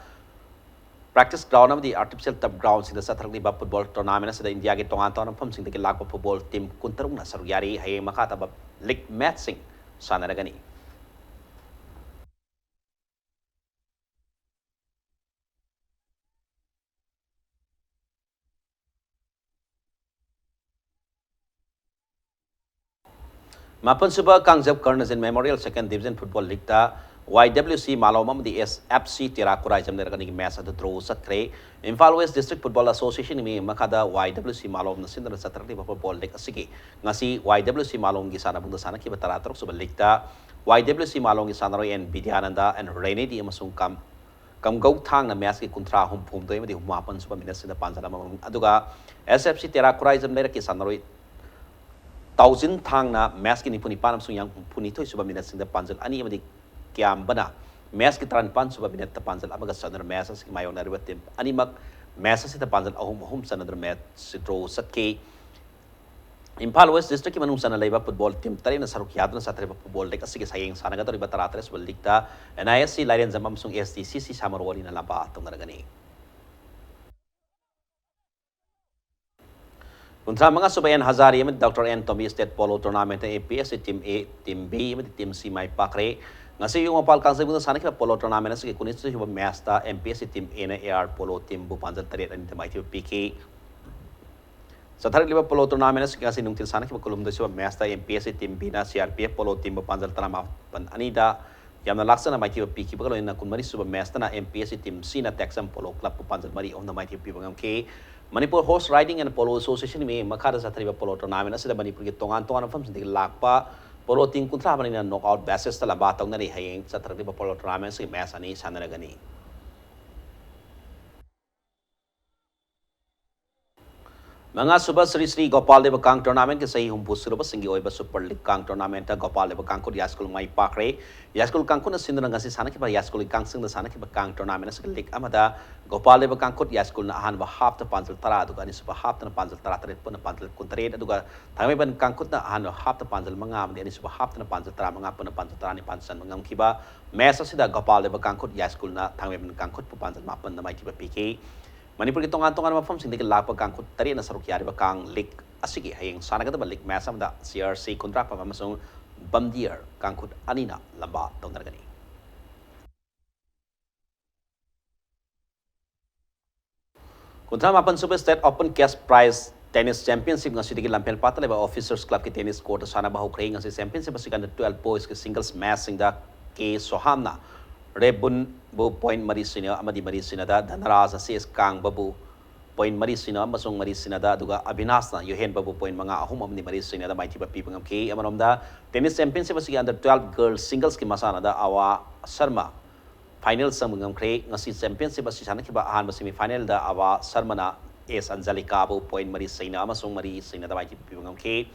practice ground of the artificial turf grounds in the Saturday football tournament in India ke tongan tongan pam sing the lag football team kuntarung na saruyari hay makata ba league matching sana ragani Mapan Suba Kangjab Karnazin Memorial Second Division Football League ta YWC Malom amadi SFC Tirakurai jamneragani match adu draw satkre Imphal West District Football Association mi makada YWC Malom na sindra satrati football league asigi ngasi YWC Malom gi sana bunda sana ki batara trok subal league ta YWC Malom gi sana and Bidyananda and Renedi amasung kam gau thang na match ki kuntra hum phum doi madi humapan suba minutes da panjala mamung aduga SFC Tirakurai jamnera ki sana 1000 thang na match ki nipuni panam sung yang puni thoi suba minutes da panjal ani madi Kiam bana match ki tran pan suba minute panjal amaga sanar match si mayon narwa tim ani mak match si ta panjal ahum sanar match si draw satke Imphal West District ki manung sana leiba football team tare na saruk yadna satre football league asige sayeng sana ga tori batara tres bol league ta NISC Larian Zamam sung SDCC Samarwali na laba tong naragani Kuntra mga subayan Hazari yamid Dr. N. Tommy State Polo Tournament na APS Team A, Team B, yamid Team C may pakre. Ngasi yung mapal kang sabi sana kita Polo Tournament na sige kunit sa yung match ta MPS Team A na AR Polo Team Bupanjal Tarit and Team ITV PK. Sa tarik liba Polo Tournament na sige kasi nung sana kita kulum sa match ta MPS Team B na CRPF Polo Team Bupanjal Tanama pan anida yam na laksa na ITV PK pagkalo na kun mari suba match na MPS Team C na Texan Polo Club Bupanjal mari on na ITV bangam ke Manipur Horse Riding and Polo Association may makada sa triba polo tournament na sila Manipur tongan-tongan fam sa lakpa polo team kontra man na knockout basis tala batang na hayeng sa triba polo tournament sa match ani sana na gani Mga suba Sri Gopal Deva Kang Tournament ke sahi humpu suruba singi oiba Super League Kang Tournament ta Gopal Deva Kang ko Yaskul mai pakre Yaskul Kang ko na sindra ngasi sana ki ba Yaskul Kang sing na sana ki ba Kang Tournament sa league amada Gopal Deva Kang ko Yaskul na ahan ba half ta panjal tara adu gani suba half ta panjal tara tare pun panjal kuntare adu ga thame ban Kang ko na ahan half ta panjal mga amdi ani suba half ta panjal tara mga pun panjal tara ni pansan mga kiba mesa sida Gopal Deva Kang ko Yaskul na thame ban Kang ko panjal mapan na mai kiba PK Manipur ki tongan-tongan mafam sing dikil lapa kang kut tari na saruk yari ba kang lik asigi hayeng sana kata ba lik mesam da CRC kontra pa masung Bamdier kang kut anina lamba tong nargani Kontra mapan Super State Open Cash Prize Tennis Championship ngasi dikil lampel patale ba Officers Club ki tennis court sana ba hukre ngasi championship asikan 12 boys ki singles match sing da ke Sohamna Rebun bu point marisina amadi marisina da Dhanaraj Asis Kang babu point marisina masung marisina da duga Abhinas na Yohen babu point mga ahum amni marisina da maiti papi pangam ke amanom da tennis championship asigi under 12 girls singles ki masana da Awa Sharma final samungam kre ngasi championship asigi sana ki ba ahan semi final da Awa Sharma na S Anjalika bu point marisina amasung marisina da maiti papi pangam ke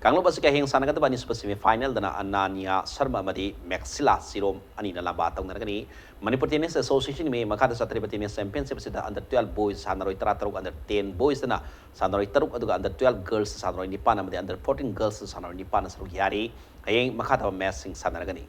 Kanglo ba sika heng sana kata ba ni semi final dana Ananya Sharma madi Maxilla Sirom ani na laba tong naragani Manipur Tennis Association may makada sa triba tennis championship sida under 12 boys sanaroi tarataruk under 10 boys na sanaroi taruk aduga under 12 girls sanaroi nipan amadi under 14 girls sanaroi nipan sa rugyari heng makada ba matching sa naragani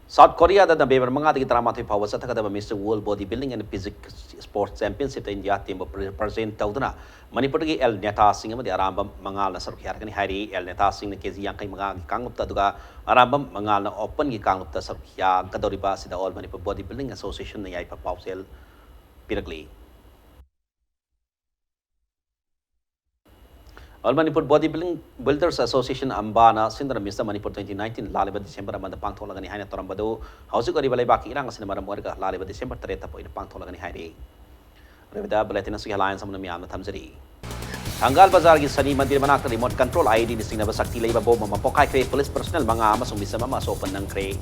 South Korea da November mga tigi drama tayo pawas at kada Mr. World Bodybuilding and Physics Sports Championship ta India team present taudana Manipur gi El Neta Singh amadi arambam mangal na sarukhyar kani hari El Neta Singh na kezi yang kay mga kangupta duga arambam mangal na open gi kangupta sarukya kadoriba sida All Manipur Bodybuilding Association na yai papawsel piragli All Manipur Bodybuilding Builders Association Ambana Sindra Mr. Manipur 2019 Laliba December amanda pangtholagani haina torambado hausu ko ribalay baki irang sinama ramorga Laliba December 30 po ina pangtholagani hairi Revida Bulletin sa Alliance amna miyam na tamsari Tanggal Bazar gi Sani Mandir manak remote control ID ni sinaba sakti lay babo mamapokay kay police personnel mga amasong bisa mama sa open ng kre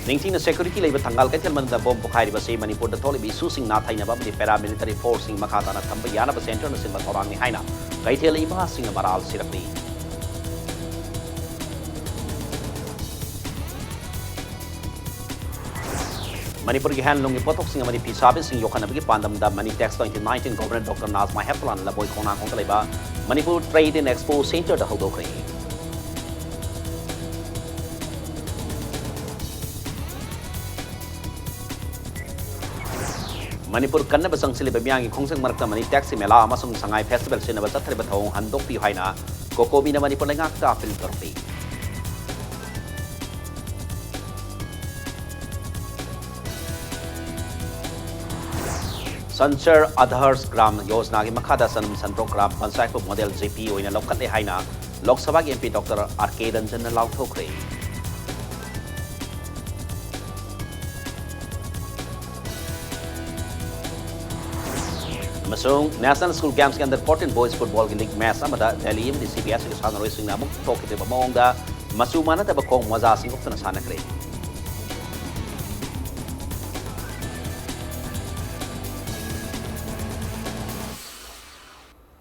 Ningting na security labor tanggal kay man da bomb pokay ba say Manipur da toli bi susing natay na ba di paramilitary forcing makata na tambayana ba center na sin batorang ni haina kay tele iba sing maral sirapli Manipur gi hanlong ipotok sing mani pisabi sing yokan na bi pandam da Mani Tax 2019 Governor Dr. Nazma Heplan la boy kona kong kalaiba Manipur Trade and Expo Center da hodokre Manipur kanna basang sili bamyangi khongsang marakta mani taxi mela amasung sangai festival sina basat thari bathong handok pi haina kokobi na Manipur lengak ta fil torpi Sanchar Aadhars Gram Yojana की मखादा सनम संप्रो ग्राम पंचायत को model JP ओइना लौकते हाइना Lok Sabha के MP doctor R K. Ranjan ने लाउथोखरे national school games के अंदर 14 boys football की league match Delhi में CBS के सानरोइसिंग अमुक थोकते मौंगदा मचू मानदब खोंग मजा सिंगुप्तन सानखरे